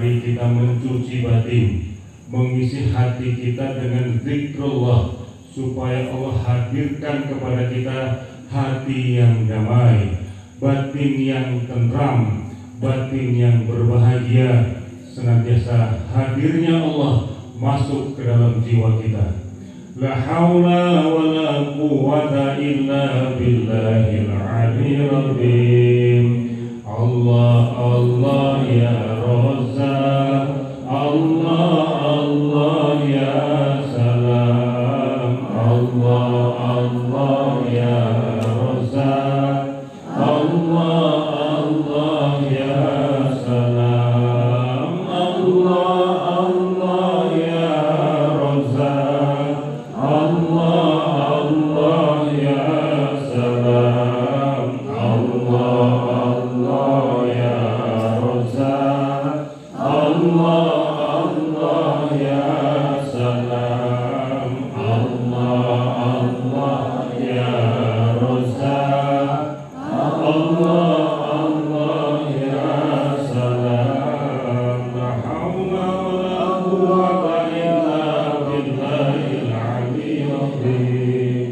mari kita mencuci batin, mengisi hati kita dengan zikrullah, supaya Allah hadirkan kepada kita hati yang damai, batin yang tentram, batin yang berbahagia, senantiasa hadirnya Allah masuk ke dalam jiwa kita. La haula wa la quwwata illa billahil aliyyil azim. Allah Allah ya Razzaq, Allah Allah ya Salam, Allah Allah ya Razzaq, Allah Allah ya Salam, Allah Allah ya Razzaq, Allah Allah ya Salam, Allah Allah ya Razzaq, Allah Allah ya Salam, Allah Allah ya Razzaq, Allah Allah ya Salam. La haula wa la quwwata illa billahil aliyyil azim.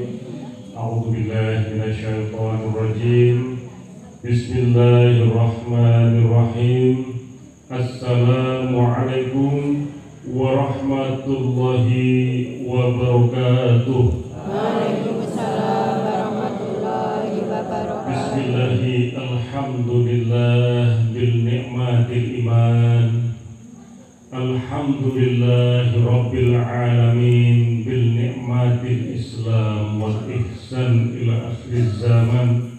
A'udzu billahi minasyaitonir rajim. Bismillahirrahmanirrahim. Assalamualaikum warahmatullahi wabarakatuh. Waalaikumsalam warahmatullahi wabarakatuh. Bismillahi alhamdulillah bil ni'matil iman. Alhamdulillahi rabbil alamin bil ni'matil islam wal ihsan ila akhir zaman.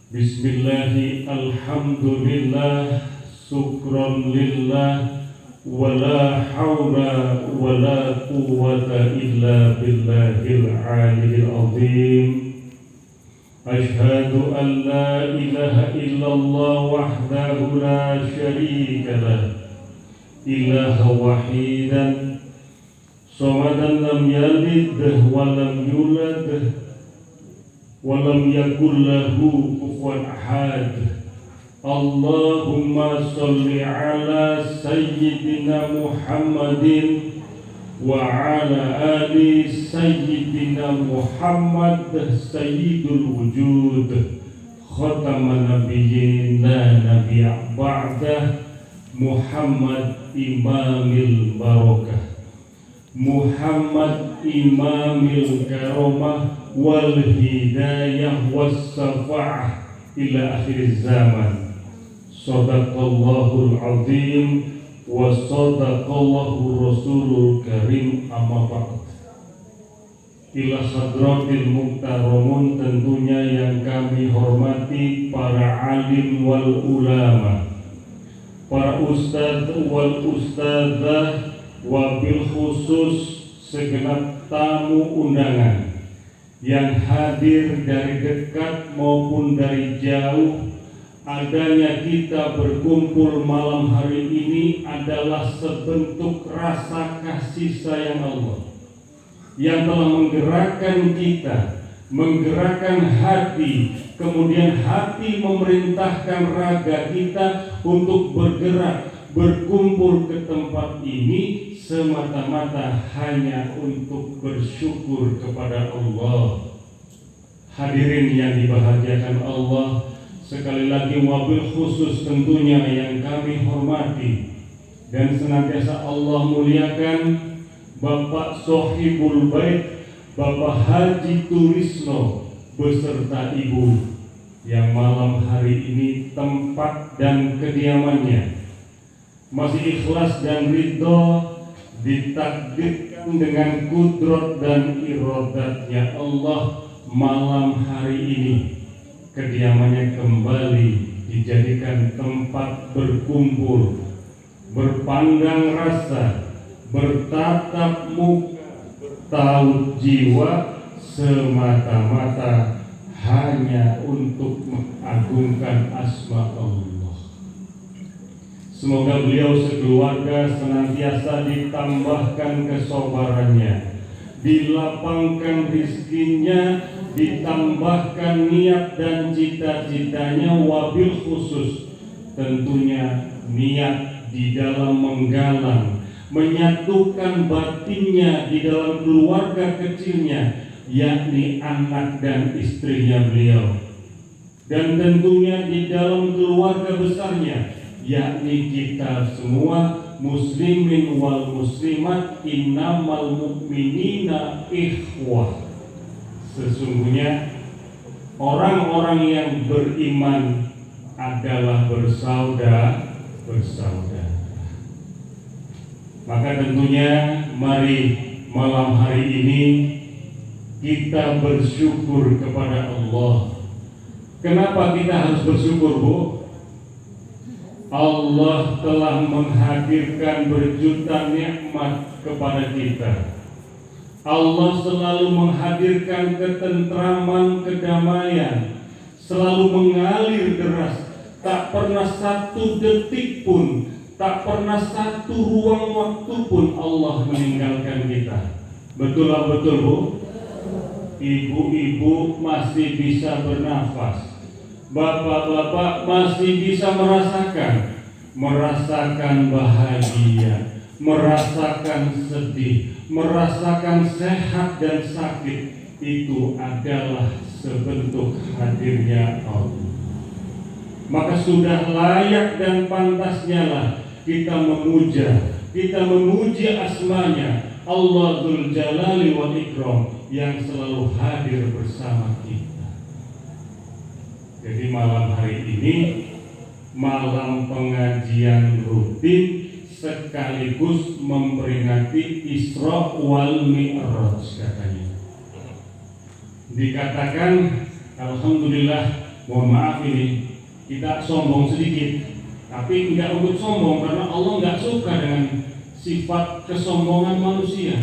Bismillahi alhamdulillah syukran lillah wala haula wala quwwata illa billahil aliyyil azim. Ashhadu an la ilaha illallah wahdahu la syarika lah, ilaha wahidan shamadan lam yalid wa lam yulad wa lam yakul lahu kufuwan ahad. Allahumma sholli ala sayyidina Muhammadin wa ala ali sayyidina Muhammad sayyidul wujud, khataman nabiyyin la nabiyya ba'dah, Muhammad imamil barakah, Muhammad imamil karamah wal hidayah was syafa'ah ila akhir zaman. Sadaqallahul azim wa sadaqallahu rasulul karim. Amma ba'd. Ila hadratil muktaramun, tentunya yang kami hormati para alim wal ulama, para ustadz wal ustadzah, wabil khusus segenap tamu undangan yang hadir dari dekat maupun dari jauh. Adanya kita berkumpul malam hari ini adalah sebentuk rasa kasih sayang Allah yang telah menggerakkan kita, menggerakkan hati, kemudian hati memerintahkan raga kita untuk bergerak, berkumpul ke tempat ini semata-mata hanya untuk bersyukur kepada Allah. Hadirin yang dibahagiakan Allah, sekali lagi wabil khusus tentunya yang kami hormati dan senantiasa Allah muliakan Bapak Sohibul Bait, Bapak Haji Turisno beserta Ibu yang malam hari ini tempat dan kediamannya masih ikhlas dan ridho ditakdirkan dengan kudrat dan iradatnya Allah. Malam hari ini kediamannya kembali dijadikan tempat berkumpul, berpandang rasa, bertatap muka, bertaut jiwa, semata-mata hanya untuk mengagungkan asma Allah. Semoga beliau sekeluarga senantiasa ditambahkan kesabarannya, dilapangkan rizkinya, ditambahkan niat dan cita-citanya, wabil khusus tentunya niat di dalam menggalang, menyatukan batinnya di dalam keluarga kecilnya, yakni anak dan istrinya beliau, dan tentunya di dalam keluarga besarnya, yakni kita semua muslimin wal muslimat, innamal mu'minina ikhwah. Sesungguhnya orang-orang yang beriman adalah bersaudara. Maka tentunya mari malam hari ini kita bersyukur kepada Allah. Kenapa kita harus bersyukur, Bu? Allah telah menghadirkan berjuta nikmat kepada kita. Allah selalu menghadirkan ketentraman, kedamaian, selalu mengalir deras. Tak pernah satu detik pun, tak pernah satu ruang waktu pun Allah meninggalkan kita. Betul, Bu? Ibu-ibu masih bisa bernafas, bapak-bapak masih bisa merasakan bahagia, merasakan sedih, merasakan sehat dan sakit. Itu adalah sebentuk hadirnya Allah. Maka sudah layak dan pantasnya lah kita memuji asmanya, Allah Dzul Jalali wal Ikram, yang selalu hadir bersama kita. Jadi malam hari ini malam pengajian rutin sekaligus memperingati Isra wal Mi'raj katanya. Dikatakan, alhamdulillah, mohon maaf ini kita sombong sedikit, tapi enggak untuk sombong karena Allah enggak suka dengan sifat kesombongan manusia.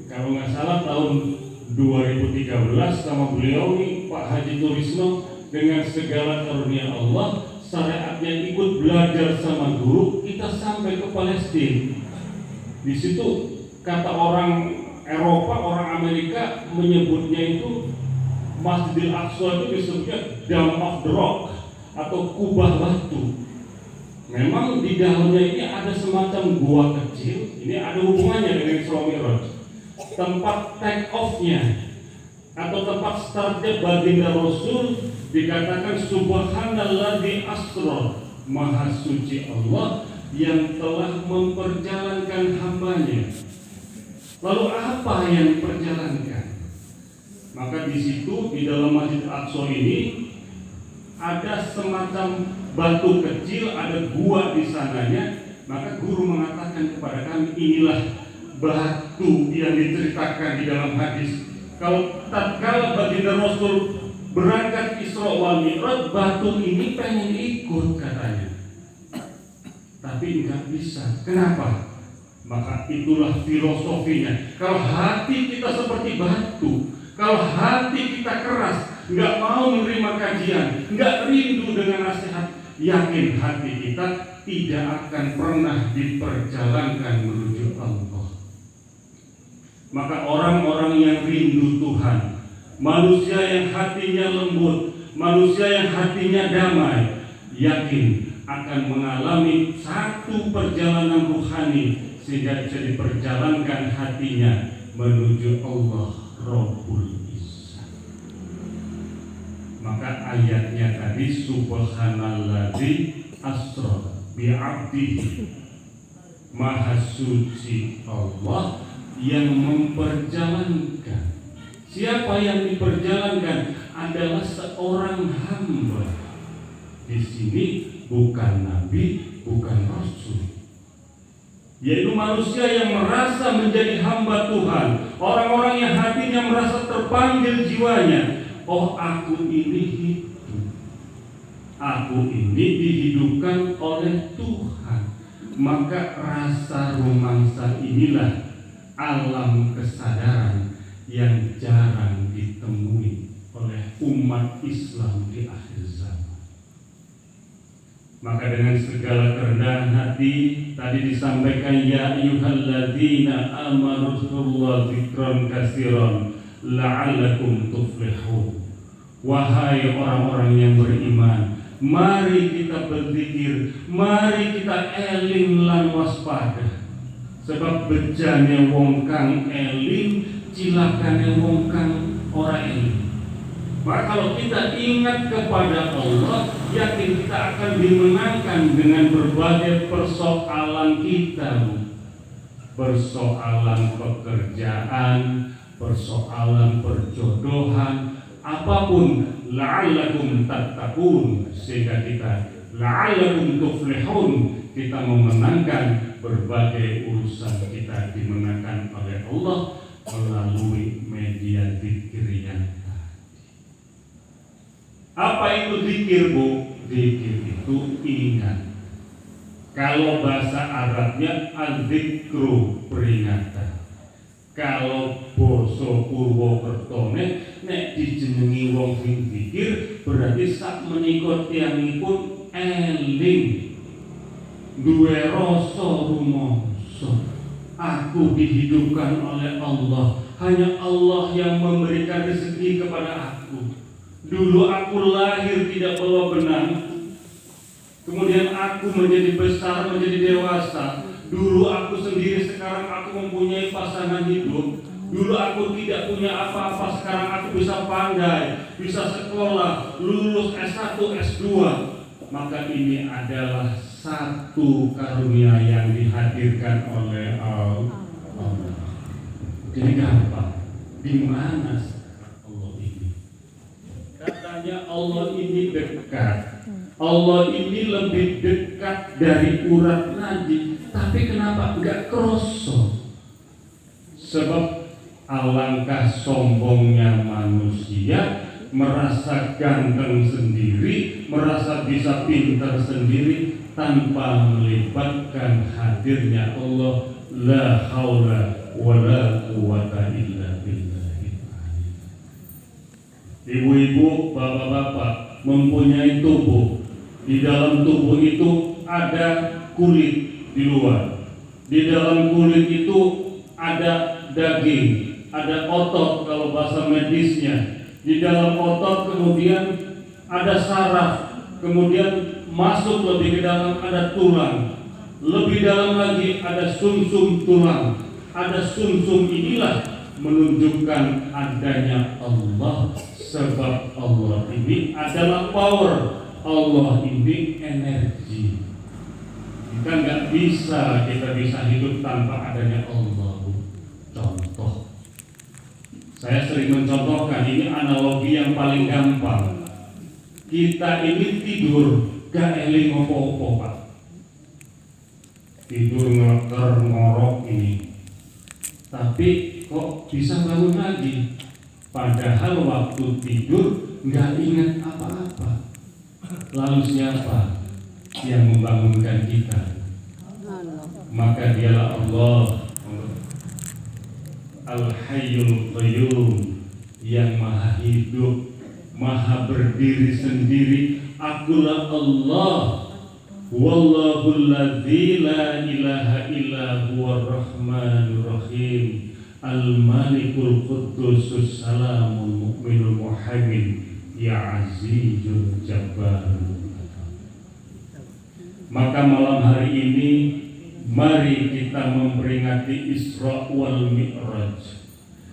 Kalau nggak salah tahun 2013 sama beliau nih Pak Haji Turisno, dengan segala karunia Allah, syariatnya ikut belajar sama guru, kita sampai ke Palestina. Di situ kata orang Eropa, orang Amerika menyebutnya itu Masjidil Aqsa itu disebutnya Dome of the Rock atau kubah batu. Memang di dalamnya ini ada semacam gua kecil. Ini ada hubungannya dengan Isra Mi'raj. Tempat take off-nya atau tempat startnya baginda Rasul dikatakan subhanalladzi asra, maha suci Allah yang telah memperjalankan hambanya. Lalu apa yang diperjalankan? Maka di situ di dalam Masjid Aqsa ini ada semacam batu kecil, ada gua di sananya. Maka guru mengatakan kepada kami, inilah batu yang diceritakan di dalam hadis. Kalau tatkala baginda Rasul berangkat Isra wal Mi'raj, batu ini pengen ikut katanya, tapi enggak bisa. Kenapa? Maka itulah filosofinya. Kalau hati kita seperti batu, kalau hati kita keras, enggak mau menerima kajian, enggak rindu dengan nasihat, yakin hati kita tidak akan pernah diperjalankan menuju Allah. Maka orang-orang yang rindu Tuhan, manusia yang hatinya lembut, manusia yang hatinya damai, yakin akan mengalami satu perjalanan ruhani sehingga bisa diperjalankan hatinya menuju Allah Rabbul Izzah. Maka ayatnya tadi, subhanalladzi asra bi'abdihi, maha suci Allah yang memperjalankan. Siapa yang diperjalankan adalah seorang hamba. Di sini bukan nabi, bukan rasul, yaitu manusia yang merasa menjadi hamba Tuhan. Orang-orang yang hatinya merasa terpanggil jiwanya, oh aku ini hidup, aku ini dihidupkan oleh Tuhan. Maka rasa romansa inilah alam kesadaran yang jarang ditemui oleh umat Islam di akhir zaman. Maka dengan segala kerendahan hati tadi disampaikan, ya ayyuhalladzina amanu dzkurullaha dzikran katsiran la'allakum tuflihun. Wahai orang-orang yang beriman, Mari kita berzikir, mari kita eling lan waspada. Sebab bejane wong kang eling, cilakane wong kang ora eling. Maka kalau kita ingat kepada Allah, yakin kita akan dimenangkan dengan berbagai persoalan kita. Persoalan pekerjaan, persoalan perjodohan, apapun, la'allakum tattaqun, sehingga kita la'allakum tuflihun, kita memenangkan berbagai urusan kita dimenangkan oleh Allah melalui media zikir yang tadi. Apa itu zikir, Bu? Zikir itu ingat. Kalau bahasa Arabnya az-zikru, peringatan. Kalau basa Purwokertone nek dijenengi wong sing zikir berarti sak menika tiyangipun eling, duwe rasa rumangsa. Aku dihidupkan oleh Allah. Hanya Allah yang memberikan rezeki kepada aku. Dulu aku lahir tidak bawa benang, kemudian aku menjadi besar, menjadi dewasa. Dulu aku sendiri, sekarang aku mempunyai pasangan hidup. Dulu aku tidak punya apa-apa, sekarang aku bisa pandai, bisa sekolah, lulus S1, S2. Maka ini adalah satu karunia yang dihadirkan oleh Allah. Jadi gampang. Di mana sekarang Allah ini? Katanya Allah ini dekat. Allah ini lebih dekat dari urat nadi. Tapi kenapa enggak kroso? Sebab alangkah sombongnya manusia, merasa ganteng sendiri, merasa bisa pintar sendiri tanpa melibatkan hadirnya Allah. La haula wala quwata illa billah. Ibu-ibu, bapak-bapak mempunyai tubuh. Di dalam tubuh itu ada kulit di luar. Di dalam kulit itu ada daging, ada otot kalau bahasa medisnya. Di dalam otot kemudian ada saraf, kemudian masuk lebih ke dalam ada tulang. Lebih dalam lagi ada sumsum tulang. Ada sumsum, inilah menunjukkan adanya Allah. Sebab Allah ini adalah power, Allah ini energi. Kita nggak bisa, kita bisa hidup tanpa adanya Allah. Contoh, saya sering mencontohkan, ini analogi yang paling gampang. Kita ini tidur gak eling opo-opo, Pak. Tidur ngeleker ngorok ini, tapi kok bisa bangun lagi? Padahal waktu tidur nggak ingat apa-apa. Lalu siapa yang membangunkan kita? Maka dialah Allah, Al-Hayyul Qayyum, yang maha hidup, maha berdiri sendiri. Akulah Allah, Wallahul ladzi la ilaha illa huwar rahmanur rahim, Al-Malikul Quddusus Salamul Mu'minul Muhaimin, Ya Azizul Jabbar. Maka malam hari ini mari kita memperingati Isra wal Mi'raj.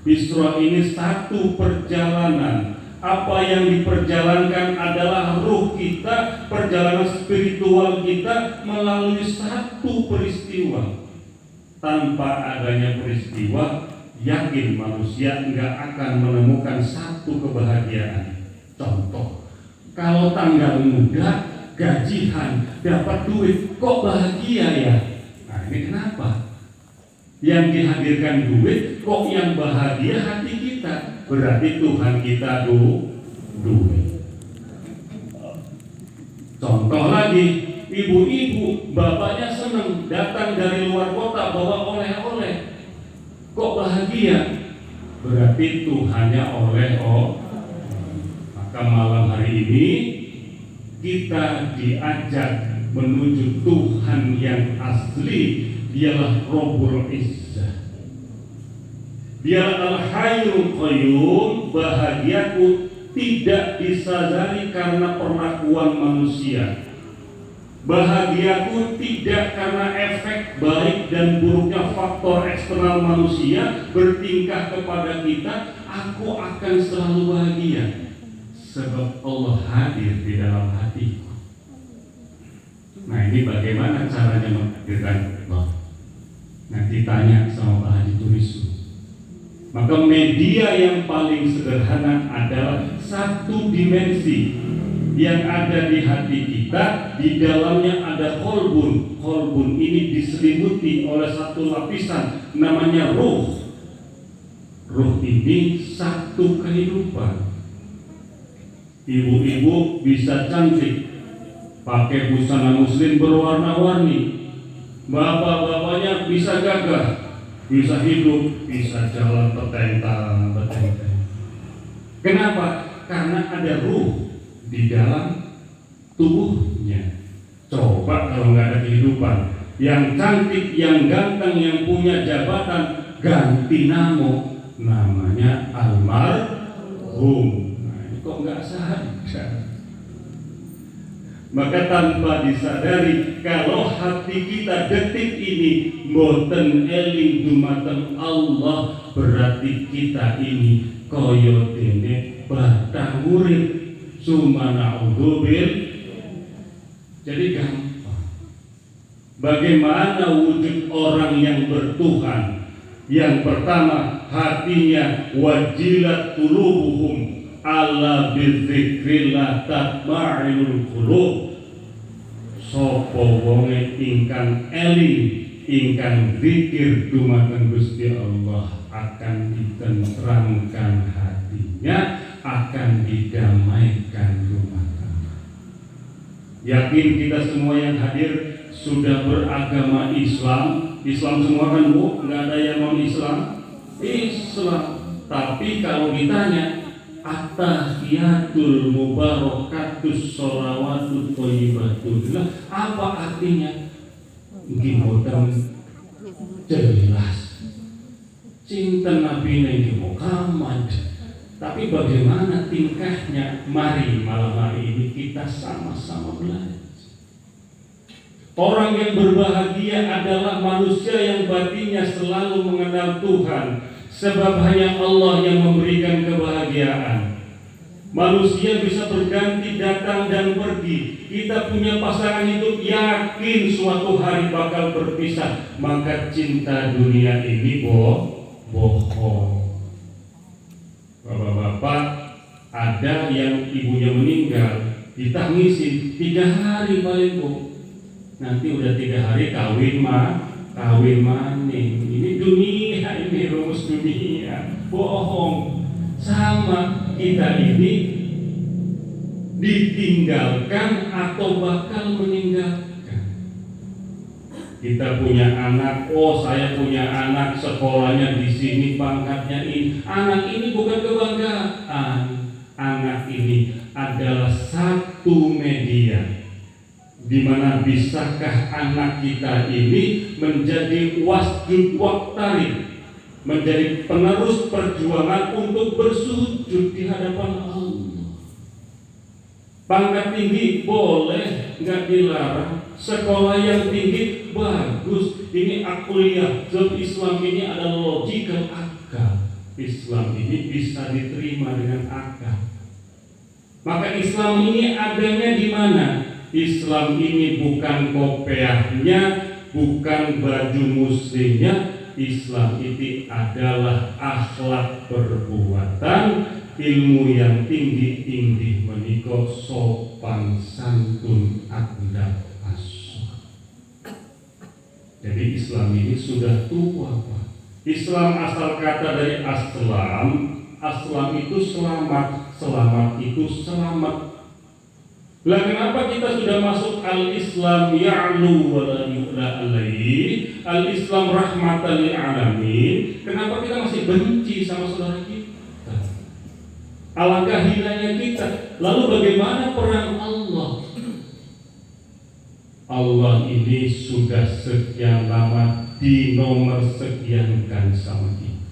Isra ini satu perjalanan. Apa yang diperjalankan adalah ruh kita, perjalanan spiritual kita melalui satu peristiwa. Tanpa adanya peristiwa, yakin manusia enggak akan menemukan satu kebahagiaan. Contoh, kalau tanggal muda, gajian, dapat duit, kok bahagia ya? Nah, ini kenapa? Yang dihadirkan duit, kok yang bahagia hati kita? Berarti Tuhan kita duit. Contoh lagi, ibu-ibu, bapaknya senang datang dari luar kota bawa oleh-oleh, kok bahagia? Berarti Tuhannya oleh-oleh. Maka malam hari ini kita diajak menuju Tuhan yang asli. Dialah Rabbul Izzah, Dialah Al-Hayyul Qayyum, bahagiaku tidak disadari karena perlakuan manusia. Bahagiaku tidak karena efek baik dan buruknya faktor eksternal manusia bertingkah kepada kita. Aku akan selalu bahagia sebab Allah hadir di dalam hatiku. Nah, ini bagaimana caranya menghadirkan Allah? Nanti tanya sama Pak Haji Turisu. Maka media yang paling sederhana adalah satu dimensi yang ada di hati kita. Di dalamnya ada kolbun. Kolbun ini diselimuti oleh satu lapisan namanya ruh. Ruh ini satu kehidupan. Ibu-ibu bisa cantik, pakai busana muslim berwarna-warni. Bapak-bapaknya bisa gagah, bisa hidup, bisa jalan bertentang. Kenapa? Karena ada ruh di dalam tubuhnya. Coba kalau nggak ada kehidupan, yang cantik, yang ganteng, yang punya jabatan, ganti namanya almarhum. Nah, ini kok nggak sadar? Maka tanpa disadari, kalau hati kita detik ini boten eling dumateng Allah, berarti kita ini koyo dene batang urip sumana udubil. Jadi gampang. Bagaimana wujud orang yang bertuhan? Yang pertama, hatinya wajilat qulubuhum ala bidzikrillah tatma'inul qulub. Sapa wonge ingkang eling, ingkang zikir dumateng Gusti Allah, akan ditenteramkan hatinya, akan didamaikan rumah tangga. Yakin kita semua yang hadir sudah beragama Islam. Islam semua kan, Bu? Nggak ada yang non-Islam? Islam. Tapi kalau ditanya, At-tahiyatul mubarakatus sholawatut thayyibatullah, apa artinya? Mungkin boten jelas. Cinta Nabi Nabi Muhammad. Tapi bagaimana tingkahnya? Mari malam hari ini kita sama-sama belajar. Orang yang berbahagia adalah manusia yang batinnya selalu mengenal Tuhan. Sebab hanya Allah yang memberikan kebahagiaan. Manusia bisa berganti, datang dan pergi. Kita punya pasangan hidup, yakin suatu hari bakal berpisah. Maka cinta dunia ini bohong. Bapak-bapak, ada yang ibunya meninggal, ditangisin 3 hari paling, Bu. Nanti udah 3 hari kawin maning. Ini dunia, ini rumus dunia. Bohong. Sama kita ini ditinggalkan atau bakal meninggalkan. Kita punya anak, oh saya punya anak, sekolahnya di sini, pangkatnya ini. Anak ini bukan kebanggaan. Anak ini adalah satu media. Di mana bisakah anak kita ini menjadi wasjud waqtari, menjadi penerus perjuangan untuk bersujud di hadapan Allah. Pangkat tinggi boleh, nggak dilarang. Sekolah yang tinggi bagus. Ini akuliah. Sebab Islam ini adalah logical akal. Islam ini bisa diterima dengan akal. Maka Islam ini adanya di mana? Islam ini bukan kopiahnya, bukan baju muslimnya. Islam itu adalah akhlak perbuatan, ilmu yang tinggi menika sopan santun adab ashab. Jadi Islam ini sudah tua, Pak. Islam asal kata dari aslam. Aslam itu selamat, selamat itu selamat. Lah kenapa kita sudah masuk al-Islam ya'lu wa la yu'la alaihi, al-Islam rahmatan lil alamin? Kenapa kita masih benci sama saudara kita? Alangkah hinanya kita. Lalu bagaimana peran Allah? Allah ini sudah sekian lama di nomor sekiankan sama kita.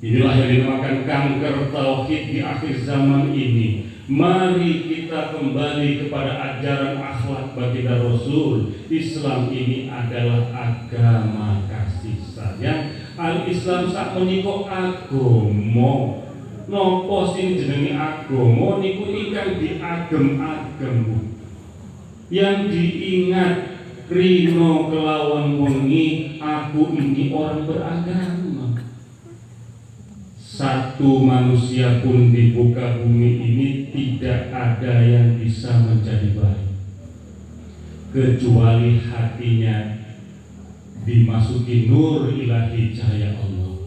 Inilah yang dinamakan kanker tauhid di akhir zaman ini. Mari kita kembali kepada ajaran akhlak baginda Rasul. Islam ini adalah agama kasih sayang. Al-Islam sak menika agama. Napa sing jenenge agama niku ingkang diagem-agem. Yang diingat rino kelawan wengi, aku ini orang beragama. Satu manusia pun di muka bumi ini tidak ada yang bisa menjadi baik kecuali hatinya dimasuki nur ilahi cahaya Allah.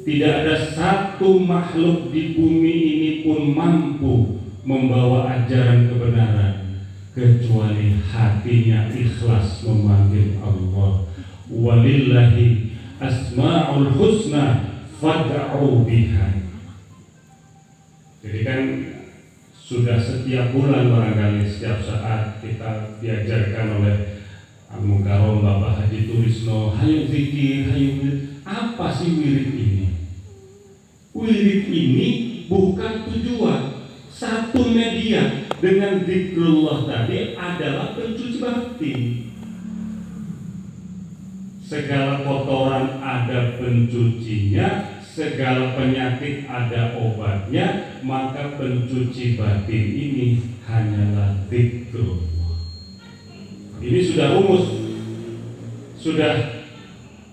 Tidak ada satu makhluk di bumi ini pun mampu membawa ajaran kebenaran kecuali hatinya ikhlas memanggil Allah. Walillahi asma'ul husna fad'u biha. Jadi kan sudah setiap bulan barangkali setiap saat kita diajarkan oleh Al-Mukarram Bapak Haji Turisno, hayo zikir, hayo wirid. Apa sih wirid ini? Wirid ini bukan tujuan, satu media dengan zikrullah tadi adalah pencuci batin. Segala kotoran ada pencucinya, segala penyakit ada obatnya, maka pencuci batin ini hanyalah zikrullah. Ini sudah rumus, sudah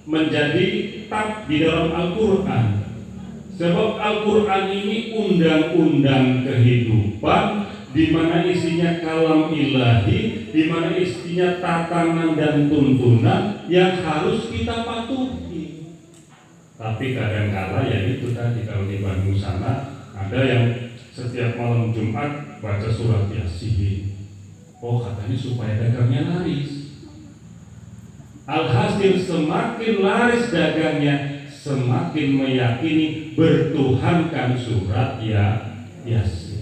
menjadi tab di dalam Al-Quran. Sebab Al-Quran ini undang-undang kehidupan, di mana isinya kalam ilahi, di mana isinya tatanan dan tuntunan yang harus kita patuhi. Tapi kadang-kala ya itu tadi, kalau di Bandung sana ada yang setiap malam Jumat baca surat Yasin. Oh, katanya supaya dagangnya laris. Alhasil semakin laris dagangnya, semakin meyakini bertuhankan surat Yasin.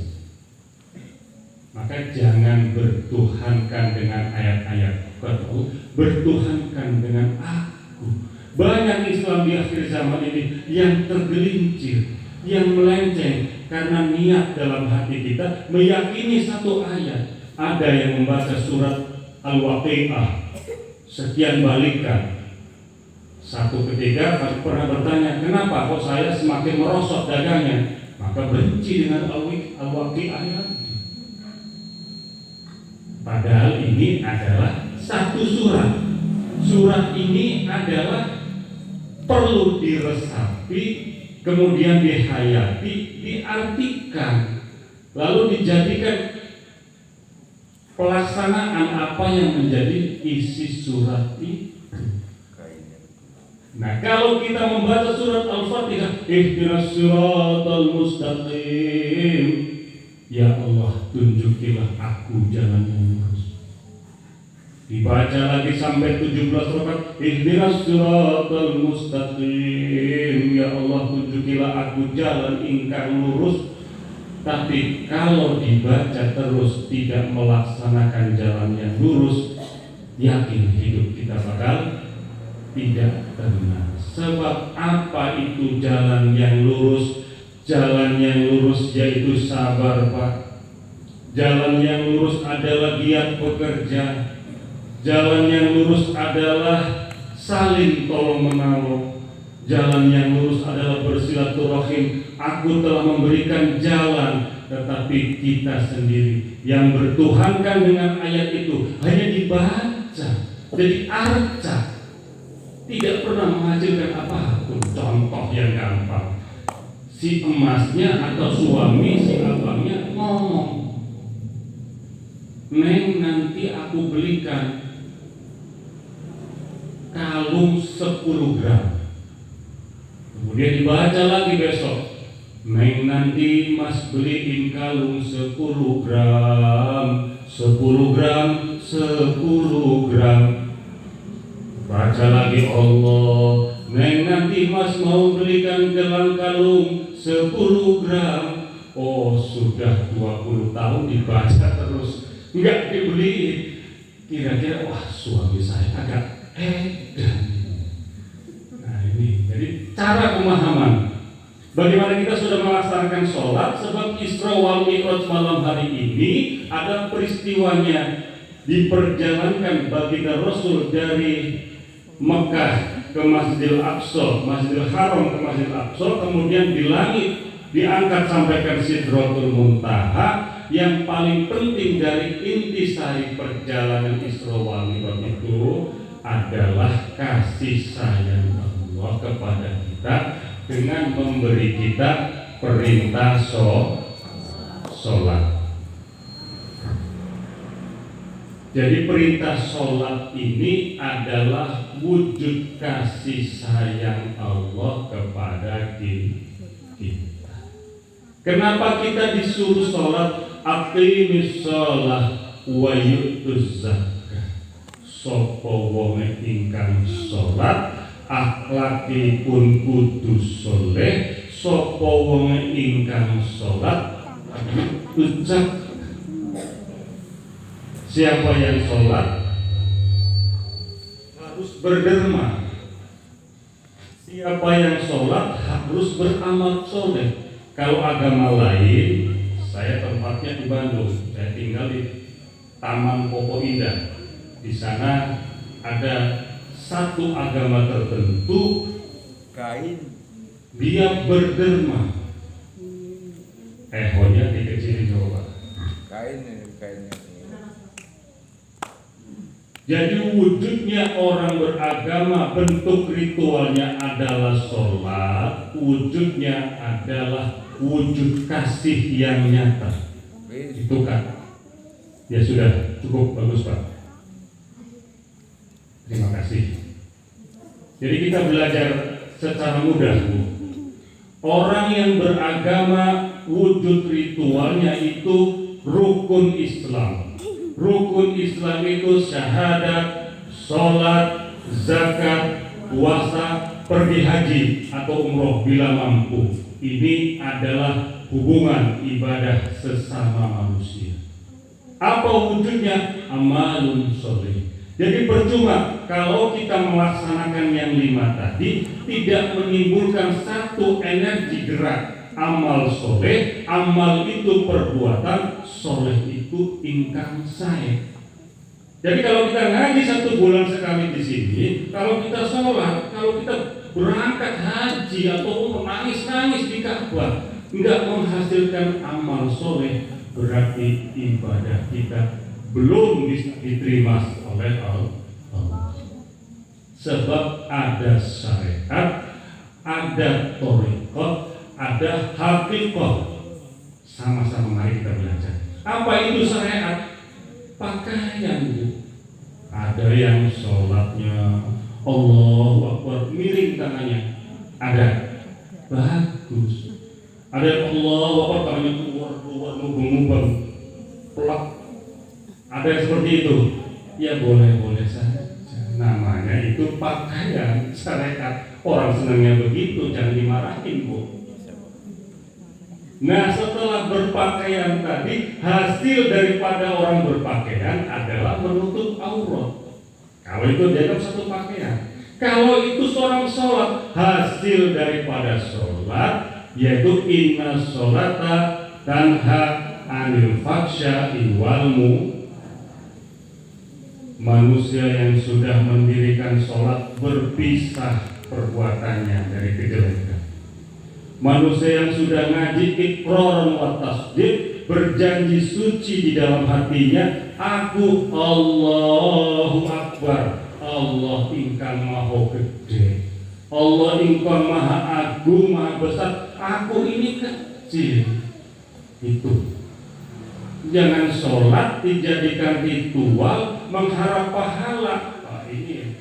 Maka jangan bertuhankan dengan ayat-ayat Allah, bertuhankan dengan aku. Banyak Islam di akhir zaman ini yang tergelincir, yang melenceng karena niat dalam hati kita meyakini satu ayat. Ada yang membaca surat Al-Waqi'ah sekian balikan. Satu ketika pernah bertanya, kenapa kok saya semakin merosot dagangnya? Maka benci dengan Al-Waqi'ah. Padahal ini adalah satu surat. Surat ini adalah perlu diresapi, kemudian dihayati, diartikan, lalu dijadikan pelaksanaan apa yang menjadi isi surat itu. Nah, kalau kita membaca surat Al-Fatihah, ihdinas siratal mustaqim, ya Allah, tunjukilah aku jalan yang lurus. Dibaca lagi sampai 17 rakaat, ihdinas siratal mustaqim, ya Allah, tunjukilah aku jalan ingkang lurus. Tapi kalau dibaca terus tidak melaksanakan jalan yang lurus, yakin hidup kita bakal tidak tenang. Sebab apa itu jalan yang lurus? Jalan yang lurus yaitu sabar, Pak. Jalan yang lurus adalah giat bekerja. Jalan yang lurus adalah saling tolong menolong. Jalan yang lurus adalah bersilaturahim. Aku telah memberikan jalan, tetapi kita sendiri yang bertuhankan dengan ayat itu hanya dibaca, jadi arca, tidak pernah menghasilkan apapun. Contoh yang gampang, si emasnya atau suami si abangnya ngomong, Neng, nanti aku belikan kalung 10 gram. Kemudian dibaca lagi besok, Neng, nanti Mas beliin kalung 10 gram, 10 gram, 10 gram. Baca lagi Allah, Neng, nanti Mas mau belikan gelang kalung 10 gram. Oh, sudah 20 tahun dibaca terus, enggak dibeliin. Kira-kira, wah, suami saya agak edan. Nah, ini jadi cara pemahaman. Bagaimana kita sudah melaksanakan sholat? Sebab Isra wal Mi'raj malam hari ini ada peristiwanya, diperjalankan baginda Rasul dari Mekah ke Masjidil Aqsa, Masjidil Haram ke Masjidil Aqsa, kemudian di langit diangkat sampai ke Sidratul Muntaha. Yang paling penting dari intisari perjalanan Isra wal Mi'raj itu adalah kasih sayang Allah kepada kita dengan memberi kita perintah sholat. Jadi perintah sholat ini adalah wujud kasih sayang Allah kepada kita. Kenapa kita disuruh sholat? Aqimis sholat wa yu'tuz zakah. Sopo wonge ingkang sholat akhlakipun kudu soleh. Sopo wonge ingkang sholat ucap. Siapa yang sholat harus berderma. Siapa yang sholat harus beramal soleh. Kalau agama lain, saya tempatnya di Bandung. Saya tinggal di Taman Koko Indah. Di sana ada satu agama tertentu, dia berderma. Ehonya dikecilin coba. Kainnya. Jadi wujudnya orang beragama, bentuk ritualnya adalah sholat, wujudnya adalah wujud kasih yang nyata. Itu kan? Ya sudah, cukup bagus Pak. Terima kasih. Jadi kita belajar secara mudah, Bu. Orang yang beragama, wujud ritualnya itu rukun Islam. Rukun Islam itu syahadat, sholat, zakat, puasa, pergi haji atau umroh bila mampu. Ini adalah hubungan ibadah sesama manusia. Apa wujudnya? Amalun sholih. Jadi percuma kalau kita melaksanakan yang 5 tadi tidak menimbulkan satu energi gerak. Amal soleh, amal itu perbuatan, soleh itu ingkang sae. Jadi kalau kita ngaji 1 bulan sekali di sini, kalau kita sholat, kalau kita berangkat haji atau menangis-nangis di Ka'bah, tidak menghasilkan amal soleh, berarti ibadah kita belum bisa diterima oleh Allah. Sebab ada syariat, ada thariqah, ada haqiqah. Sama-sama mari kita belajar. Apa itu syariat? Pakaian. Ada yang sholatnya Allahu Akbar miring tangannya, ada bagus. Ada yang Allahu Akbar tangannya keluar mubeng-mubeng pelak. Ada yang seperti itu. Ya boleh-boleh saja. Namanya itu pakaian syariat. Orang senangnya begitu, jangan dimarahin, Bu. Nah, setelah berpakaian tadi, hasil daripada orang berpakaian adalah menutup aurat. Kalau itu dianggap satu pakaian. Kalau itu seorang sholat, hasil daripada sholat yaitu inna sholata tanha anil fahsya'i wal munkar. Manusia yang sudah mendirikan sholat berpisah perbuatannya dari kejelekan. Manusia yang sudah ngaji iqrar wa tasdid, berjanji suci di dalam hatinya, aku Allahu Akbar, Allah ingkang maha gede, Allah ingkang maha agung, maha besar, aku ini kecil. Itu. Jangan sholat dijadikan ritual mengharap pahala. Ini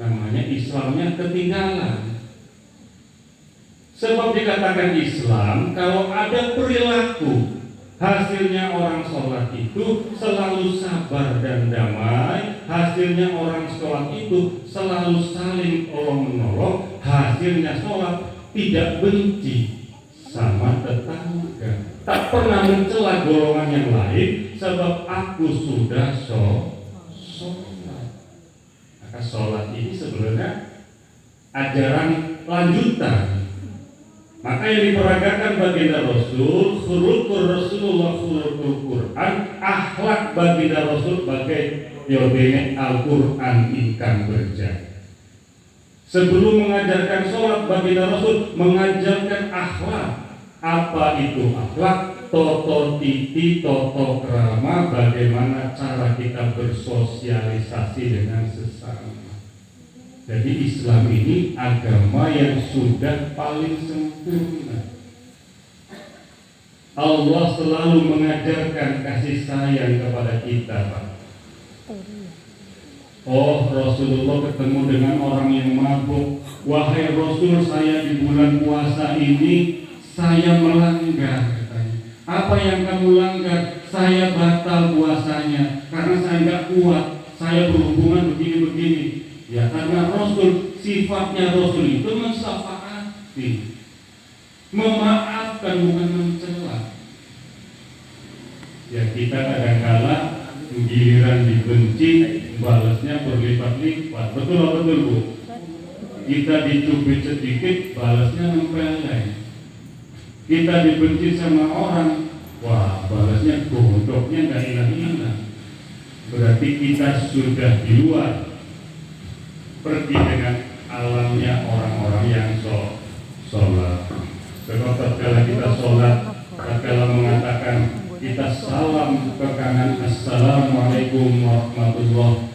namanya Islamnya ketinggalan. Sebab dikatakan Islam, kalau ada perilaku hasilnya orang sholat itu selalu sabar dan damai, hasilnya orang sholat itu selalu saling tolong-menolong, hasilnya sholat tidak benci sama tetangga, tak pernah mencela golongan yang lain, sebab aku sudah sholat. Maka sholat ini sebenarnya ajaran lanjutan Maka yang diperagakan baginda Rasul, khuluqur Rasulullah khuluqul Quran, akhlak baginda Rasul bagai yodene Al-Quran ingkang berjalan. Sebelum mengajarkan sholat, baginda Rasul mengajarkan akhlak. Apa itu akhlak? Toto titi, toto krama, bagaimana cara kita bersosialisasi dengan sesama. Jadi Islam ini agama yang sudah paling sempurna. Allah selalu mengajarkan kasih sayang kepada kita, Pak. Oh, Rasulullah ketemu dengan orang yang mabuk. Wahai Rasul, saya di bulan puasa ini saya melanggar, katanya. Apa yang kamu langgar? Saya batal puasanya karena saya nggak kuat. Saya berhubungan begini-begini. Ya, karena Rasul, sifatnya Rasul itu mensafaati, memaafkan, bukan mencela. Ya, kita kadang-kala giliran dibenci, balasnya berlipat-lipat. Betul Bu? Kita dicubit sedikit, balasnya nempel. Kita dibenci sama orang, wah balasnya godoknya nggak hilang-hilang. Berarti kita sudah di luar, pergi dengan alamnya orang-orang yang sholat. Sebab tatkala kita sholat, tatkala mengatakan kita salam ke kanan, assalamualaikum warahmatullahi,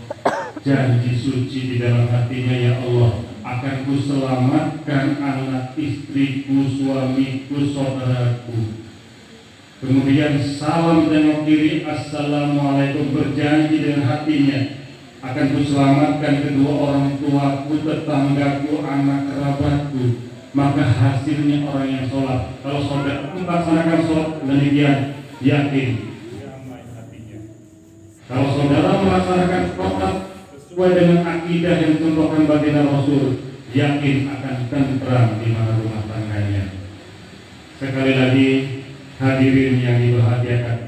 janji suci di dalam hatinya, ya Allah, akan ku selamatkan anak istriku, suamiku, saudaraku. Kemudian salam tengok kiri, assalamualaikum, berjanji dengan hatinya, akan ku selamatkan kedua orang tuaku, tetanggaku, anak kerabatku. Maka hasilnya orang yang sholat, kalau saudara melaksanakan sholat demikian, yakin damai hatinya. Kalau saudara melaksanakan sholat sesuai dengan akidah yang dicontohkan baginda Rasul, yakin akan tentram di mana rumah tangganya. Sekali lagi hadirin yang dibahagiakan